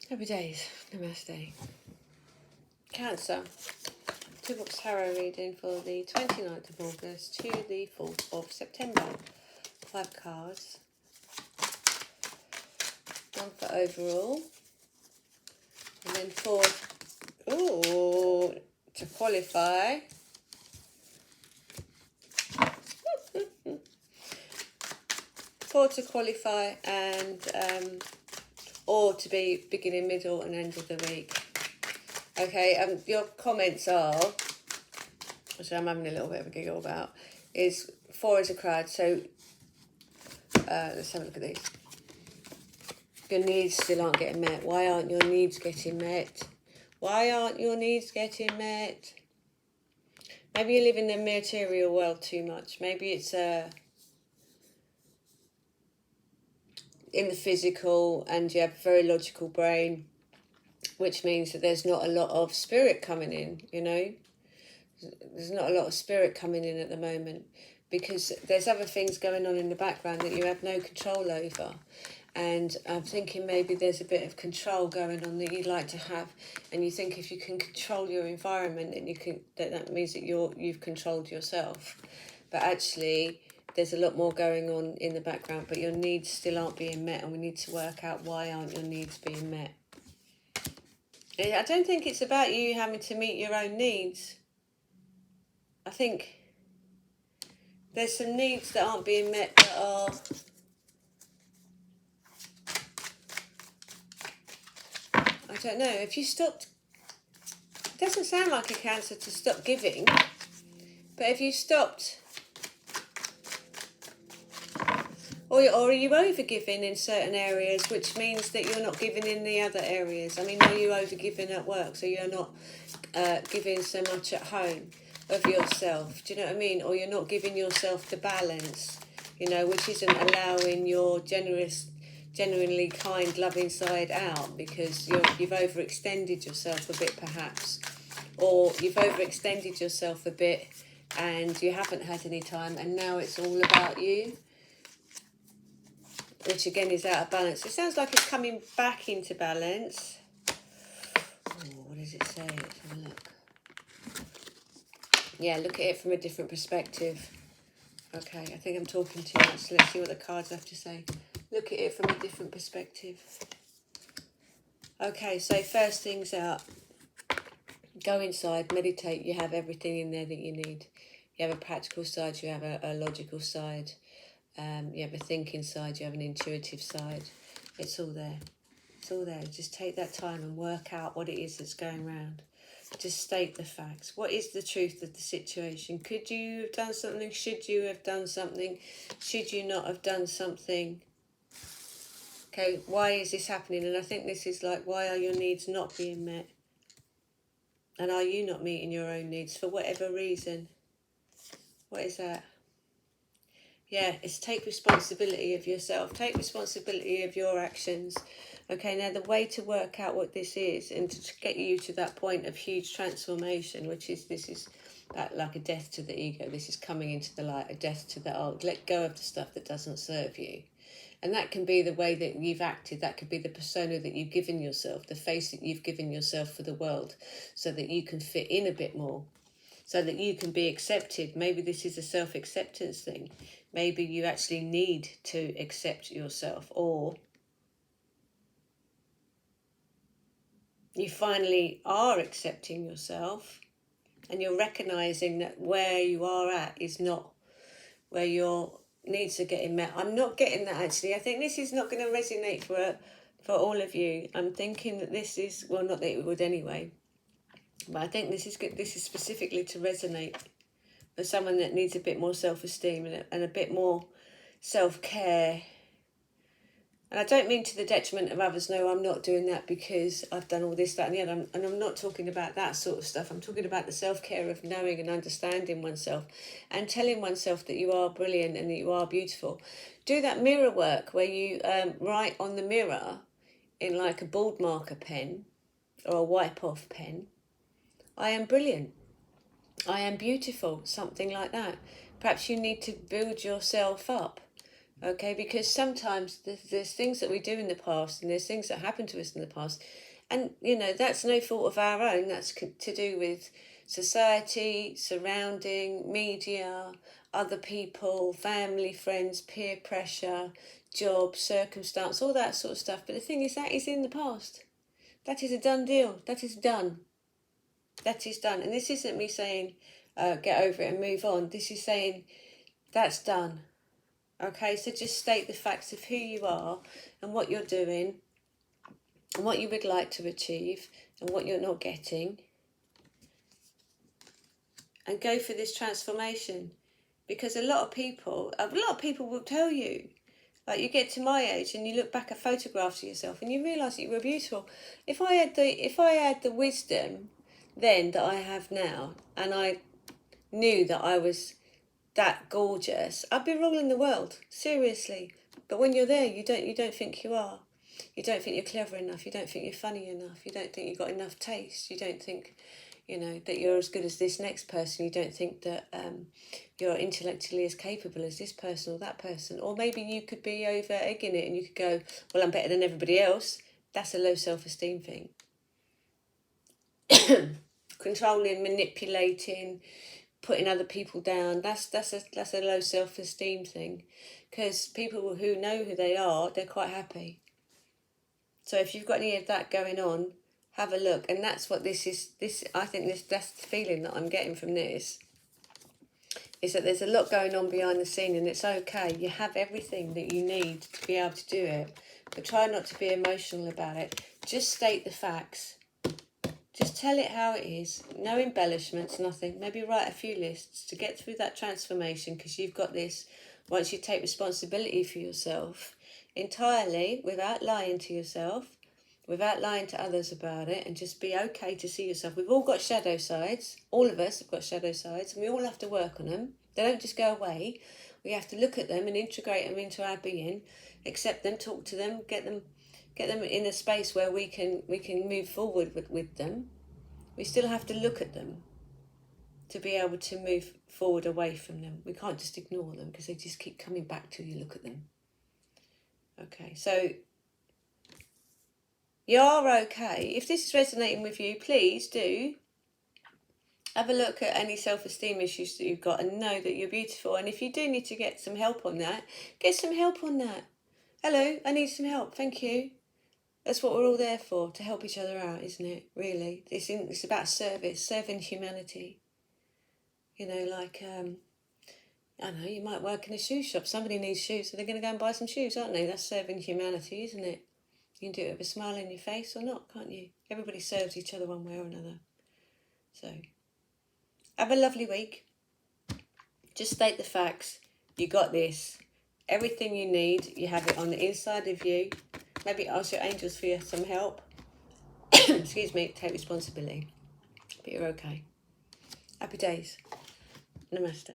Happy days. Namaste. Cancer. Toolbox tarot reading for the 29th of August to the 4th of September. 5 cards. One for overall. And then 4 to qualify. 4 to qualify and or to be beginning, middle and end of the week. Okay, your comments are, which I'm having a little bit of a giggle about, is 4 is a crowd. So let's have a look at these. Your needs still aren't getting met. Why aren't your needs getting met? Why aren't your needs getting met? Maybe you live in the material world too much. Maybe it's in the physical and you have a very logical brain, which means that there's not a lot of spirit coming in, you know. There's not a lot of spirit coming in at the moment because there's other things going on in the background that you have no control over. And I'm thinking maybe there's a bit of control going on that you'd like to have, and you think if you can control your environment, then you can. That means that you've controlled yourself. But actually, there's a lot more going on in the background. But your needs still aren't being met, and we need to work out why aren't your needs being met. I don't think it's about you having to meet your own needs. I think there's some needs that aren't being met that are. I don't know, if you stopped, it doesn't sound like a Cancer to stop giving, but if you stopped, or are you over-giving in certain areas, which means that you're not giving in the other areas? I mean, are you over-giving at work, so you're not giving so much at home of yourself? Do you know what I mean? Or you're not giving yourself the balance, you know, which isn't allowing your genuinely kind, loving side out because you've overextended yourself a bit perhaps, or you've overextended yourself a bit and you haven't had any time and now it's all about you, which again is out of balance. It sounds like it's coming back into balance. What does it say? Let's have a look. Yeah, look at it from a different perspective. Okay, I think I'm talking too much, so let's see what the cards have to say. Look at it from a different perspective. Okay, so first things out. Go inside, meditate. You have everything in there that you need. You have a practical side, you have a logical side. You have a thinking side, you have an intuitive side. It's all there. It's all there. Just take that time and work out what it is that's going around. Just state the facts. What is the truth of the situation? Could you have done something? Should you have done something? Should you not have done something? Okay, why is this happening? And I think this is like, why are your needs not being met? And are you not meeting your own needs for whatever reason? What is that? Yeah, it's take responsibility of yourself. Take responsibility of your actions. Okay, now the way to work out what this is and to get you to that point of huge transformation, which is, this is that like a death to the ego. This is coming into the light, a death to the old. Let go of the stuff that doesn't serve you. And that can be the way that you've acted. That could be the persona that you've given yourself, the face that you've given yourself for the world, so that you can fit in a bit more, so that you can be accepted. Maybe this is a self-acceptance thing. Maybe you actually need to accept yourself, or you finally are accepting yourself and you're recognizing that where you are at is not where your needs are getting met. I'm not getting that actually. I think this is not going to resonate for all of you. I'm thinking that this is, well, not that it would anyway, but I think this is good. This is specifically to resonate for someone that needs a bit more self-esteem and a bit more self-care. And I don't mean to the detriment of others. No, I'm not doing that because I've done all this, that and the other. And I'm not talking about that sort of stuff. I'm talking about the self-care of knowing and understanding oneself and telling oneself that you are brilliant and that you are beautiful. Do that mirror work where you write on the mirror in like a bold marker pen or a wipe-off pen, I am brilliant, I am beautiful, something like that. Perhaps you need to build yourself up Okay, because sometimes there's things that we do in the past, and there's things that happen to us in the past, and that's no fault of our own. That's to do with society, surrounding, media, other people, family, friends, peer pressure, job, circumstance, all that sort of stuff. But the thing is, that is in the past. That is a done deal. That is done. That is done. And this isn't me saying get over it and move on. This is saying that's done. Okay, so just state the facts of who you are and what you're doing and what you would like to achieve and what you're not getting, and go for this transformation. Because a lot of people will tell you, like, you get to my age and you look back at photographs of yourself and you realise that you were beautiful. If I had the wisdom then that I have now, and I knew that I was that gorgeous, I'd be ruling the world, seriously. But when you're there, you don't think you are. You don't think you're clever enough. You don't think you're funny enough. You don't think you've got enough taste. You don't think, that you're as good as this next person. You don't think that you're intellectually as capable as this person or that person. Or maybe you could be over egging it and you could go, well, I'm better than everybody else. That's a low self-esteem thing. Controlling, manipulating, putting other people down, that's a low self-esteem thing. Because people who know who they are, they're quite happy. So if you've got any of that going on, have a look. And that's what this is. I think that's the feeling that I'm getting from this, is that there's a lot going on behind the scene, and it's okay. You have everything that you need to be able to do it. But try not to be emotional about it. Just state the facts. Just tell it how it is. No embellishments, nothing. Maybe write a few lists to get through that transformation, because you've got this. Once you take responsibility for yourself entirely, without lying to yourself, without lying to others about it, and just be okay to see yourself. We've all got shadow sides. All of us have got shadow sides, and we all have to work on them. They don't just go away. We have to look at them and integrate them into our being, accept them, talk to them, get them in a space where we can move forward with them. We still have to look at them to be able to move forward away from them. We can't just ignore them, because they just keep coming back till you look at them. Okay, so you're okay. If this is resonating with you, please do have a look at any self-esteem issues that you've got and know that you're beautiful. And if you do need to get some help on that, get some help on that. Hello, I need some help, thank you. That's what we're all there for, to help each other out, isn't it? Really, it's about service, serving humanity. Like, I don't know, you might work in a shoe shop. Somebody needs shoes, so they're going to go and buy some shoes, aren't they? That's serving humanity, isn't it? You can do it with a smile on your face or not, can't you? Everybody serves each other one way or another. So, have a lovely week. Just state the facts. You got this. Everything you need, you have it on the inside of you. Maybe ask your angels for some help. Excuse me, take responsibility. But you're okay. Happy days. Namaste.